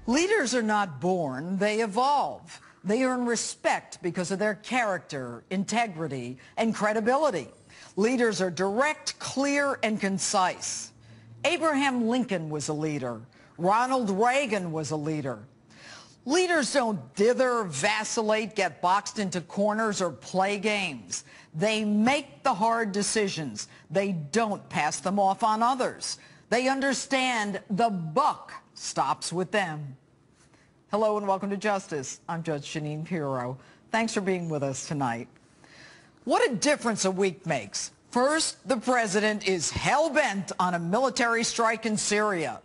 Leaders are not born, they evolve. They earn respect because of their character, integrity, and credibility. Leaders are direct, clear, and concise. Abraham Lincoln was a leader. Ronald Reagan was a leader. Leaders don't dither, vacillate, get boxed into corners, or play games. They make the hard decisions. They don't pass them off on others. They understand the buck stops with them. Hello and welcome to Justice. I'm Judge Jeanine Pirro. Thanks for being with us tonight. What a difference a week makes. First, the president is hell-bent on a military strike in Syria,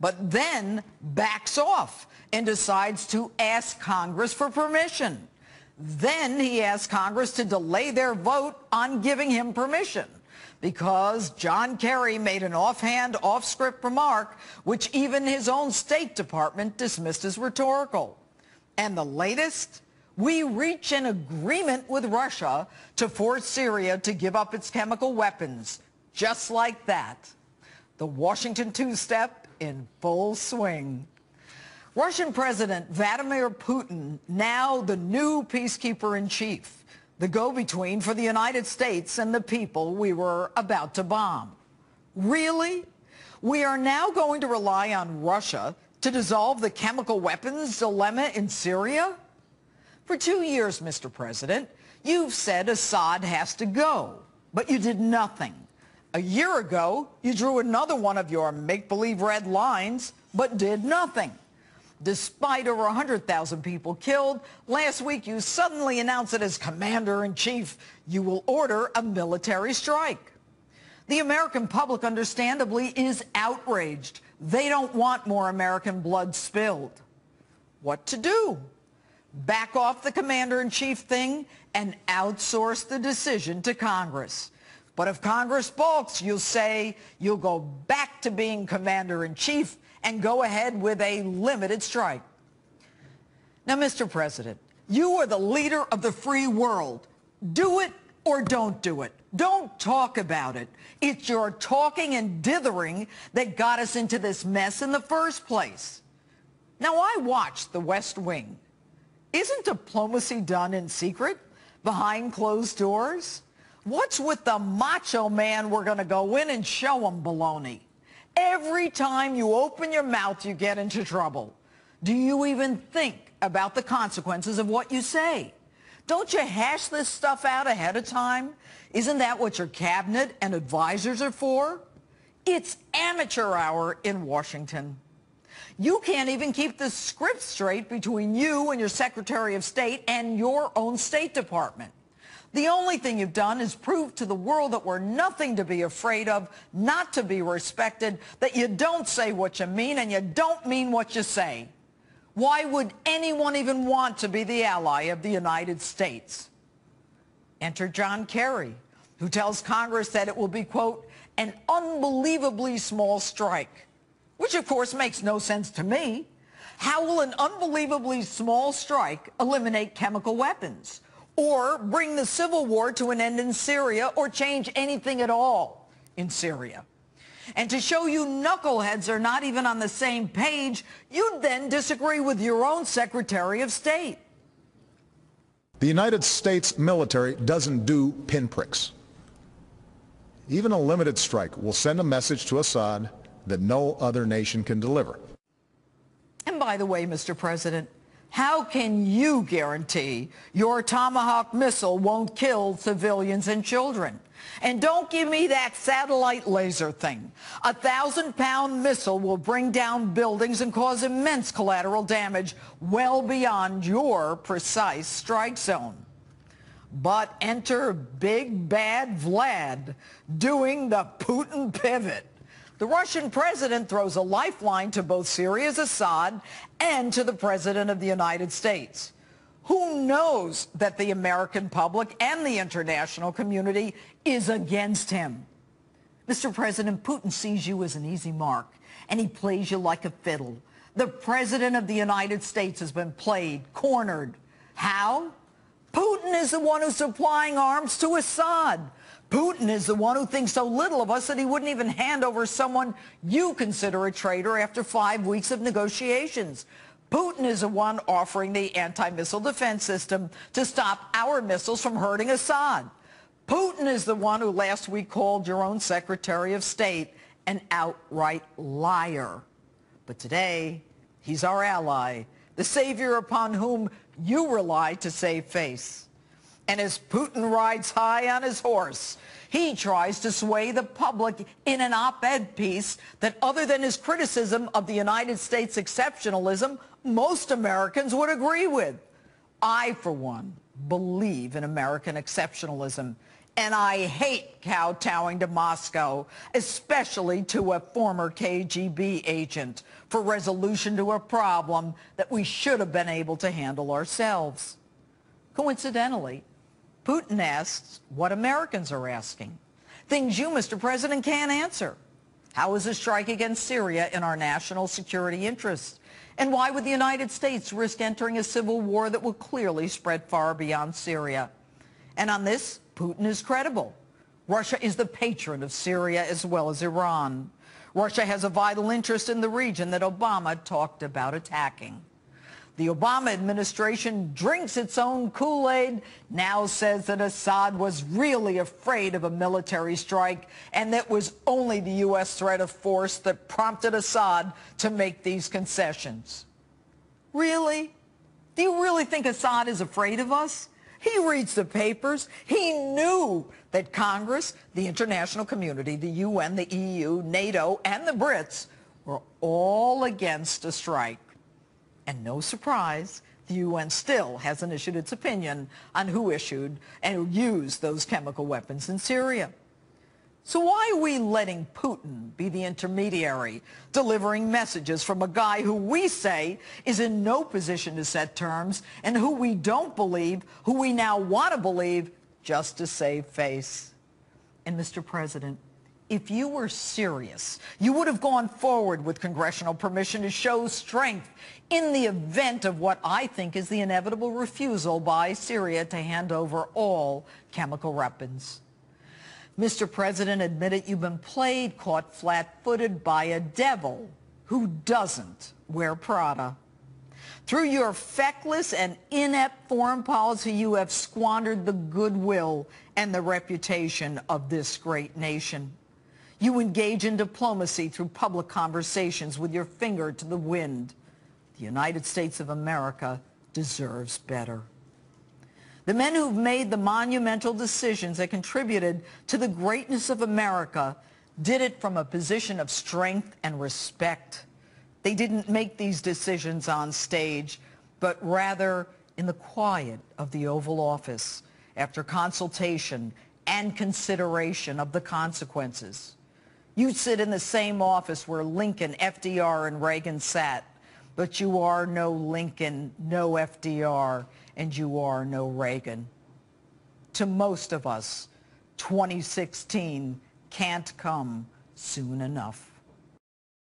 but then backs off and decides to ask Congress for permission. Then he asks Congress to delay their vote on giving him permission because John Kerry made an offhand, off-script remark which even his own State Department dismissed as rhetorical. And the latest? We reach an agreement with Russia to force Syria to give up its chemical weapons. Just like that. The Washington two-step in full swing. Russian President Vladimir Putin, now the new peacekeeper-in-chief, the go-between for the United States and the people we were about to bomb. Really? We are now going to rely on Russia to dissolve the chemical weapons dilemma in Syria? For 2 years, Mr. President, you've said Assad has to go, but you did nothing. A year ago, you drew another one of your make-believe red lines, but did nothing. Despite over 100,000 people killed, last week you suddenly announced that as commander-in-chief, you will order a military strike. The American public, understandably, is outraged. They don't want more American blood spilled. What to do? Back off the commander-in-chief thing and outsource the decision to Congress. But if Congress balks, you'll say you'll go back to being commander-in-chief and go ahead with a limited strike. Now, Mr. President, you are the leader of the free world. Do it or don't do it. Don't talk about it. It's your talking and dithering that got us into this mess in the first place. Now, I watched The West Wing. Isn't diplomacy done in secret, behind closed doors? What's with the macho man we're going to go in and show him baloney? Every time you open your mouth, you get into trouble. Do you even think about the consequences of what you say? Don't you hash this stuff out ahead of time? Isn't that what your cabinet and advisors are for? It's amateur hour in Washington. You can't even keep the script straight between you and your Secretary of State and your own State Department. The only thing you've done is prove to the world that we're nothing to be afraid of, not to be respected, that you don't say what you mean and you don't mean what you say. Why would anyone even want to be the ally of the United States? Enter John Kerry, who tells Congress that it will be, quote, an unbelievably small strike, which of course makes no sense to me. How will an unbelievably small strike eliminate chemical weapons? Or bring the civil war to an end in Syria, or change anything at all in Syria? And to show you knuckleheads are not even on the same page, you'd then disagree with your own Secretary of State. The United States military doesn't do pinpricks. Even a limited strike will send a message to Assad that no other nation can deliver. And by the way, Mr. President, how can you guarantee your Tomahawk missile won't kill civilians and children? And don't give me that satellite laser thing. A 1,000-pound missile will bring down buildings and cause immense collateral damage well beyond your precise strike zone. But enter Big Bad Vlad doing the Putin pivot. The Russian president throws a lifeline to both Syria's Assad and to the President of the United States. Who knows that the American public and the international community is against him? Mr. President, Putin sees you as an easy mark, and he plays you like a fiddle. The President of the United States has been played, cornered. How? Putin is the one who's supplying arms to Assad. Putin is the one who thinks so little of us that he wouldn't even hand over someone you consider a traitor after 5 weeks of negotiations. Putin is the one offering the anti-missile defense system to stop our missiles from hurting Assad. Putin is the one who last week called your own Secretary of State an outright liar. But today, he's our ally, the savior upon whom you rely to save face. And as Putin rides high on his horse, he tries to sway the public in an op-ed piece that, other than his criticism of the United States exceptionalism, most Americans would agree with. I, for one, believe in American exceptionalism, and I hate kowtowing to Moscow, especially to a former KGB agent, for resolution to a problem that we should have been able to handle ourselves. Coincidentally, Putin asks what Americans are asking, things you, Mr. President, can't answer. How is a strike against Syria in our national security interests? And why would the United States risk entering a civil war that will clearly spread far beyond Syria? And on this, Putin is credible. Russia is the patron of Syria as well as Iran. Russia has a vital interest in the region that Obama talked about attacking. The Obama administration drinks its own Kool-Aid, now says that Assad was really afraid of a military strike and that it was only the U.S. threat of force that prompted Assad to make these concessions. Really? Do you really think Assad is afraid of us? He reads the papers. He knew that Congress, the international community, the UN, the EU, NATO, and the Brits were all against a strike. And no surprise, the UN still hasn't issued its opinion on who issued and used those chemical weapons in Syria. So why are we letting Putin be the intermediary, delivering messages from a guy who we say is in no position to set terms and who we don't believe, who we now want to believe, just to save face? And Mr. President, if you were serious, you would have gone forward with congressional permission to show strength in the event of what I think is the inevitable refusal by Syria to hand over all chemical weapons. Mr. President, admit it, you've been played, caught flat-footed by a devil who doesn't wear Prada. Through your feckless and inept foreign policy, you have squandered the goodwill and the reputation of this great nation. You engage in diplomacy through public conversations with your finger to the wind. The United States of America deserves better. The men who've made the monumental decisions that contributed to the greatness of America did it from a position of strength and respect. They didn't make these decisions on stage, but rather in the quiet of the Oval Office, after consultation and consideration of the consequences. You sit in the same office where Lincoln, FDR, and Reagan sat, but you are no Lincoln, no FDR, and you are no Reagan. To most of us, 2016 can't come soon enough.